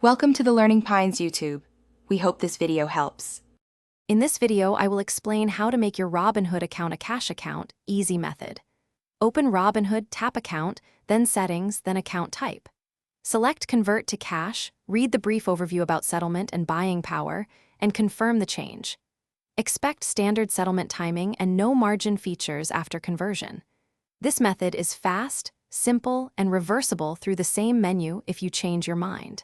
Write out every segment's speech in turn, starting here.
Welcome to the Learning Pines YouTube. We hope this video helps. In this video, I will explain how to make your Robinhood account a cash account, easy method. Open Robinhood, tap Account, then Settings, then Account Type. Select Convert to Cash, read the brief overview about settlement and buying power, and confirm the change. Expect standard settlement timing and no margin features after conversion. This method is fast, simple, and reversible through the same menu if you change your mind.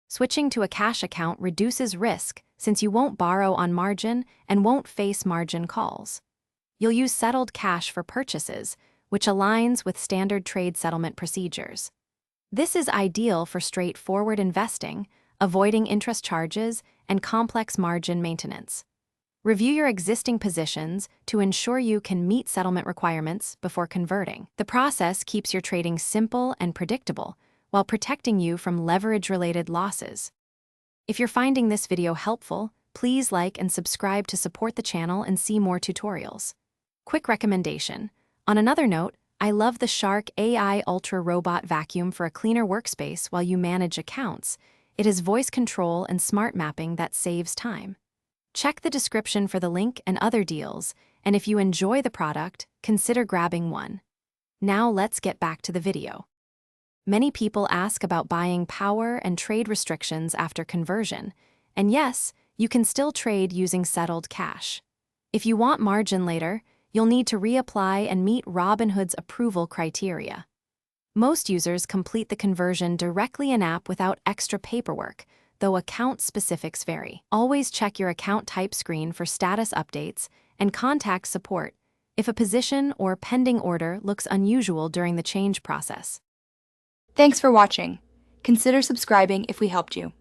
Switching to a cash account reduces risk since you won't borrow on margin and won't face margin calls. You'll use settled cash for purchases, which aligns with standard trade settlement procedures. This is ideal for straightforward investing, avoiding interest charges, and complex margin maintenance. Review your existing positions to ensure you can meet settlement requirements before converting. The process keeps your trading simple and predictable, while protecting you from leverage-related losses. If you're finding this video helpful, please like and subscribe to support the channel and see more tutorials. Quick recommendation. On another note, I love the Shark AI Ultra Robot Vacuum for a cleaner workspace while you manage accounts. It has voice control and smart mapping that saves time. Check the description for the link and other deals, and if you enjoy the product, consider grabbing one. Now let's get back to the video. Many people ask about buying power and trade restrictions after conversion, and yes, you can still trade using settled cash. If you want margin later, you'll need to reapply and meet Robinhood's approval criteria. Most users complete the conversion directly in-app without extra paperwork, though account specifics vary. Always check your account type screen for status updates and contact support if a position or pending order looks unusual during the change process. Thanks for watching. Consider subscribing if we helped you.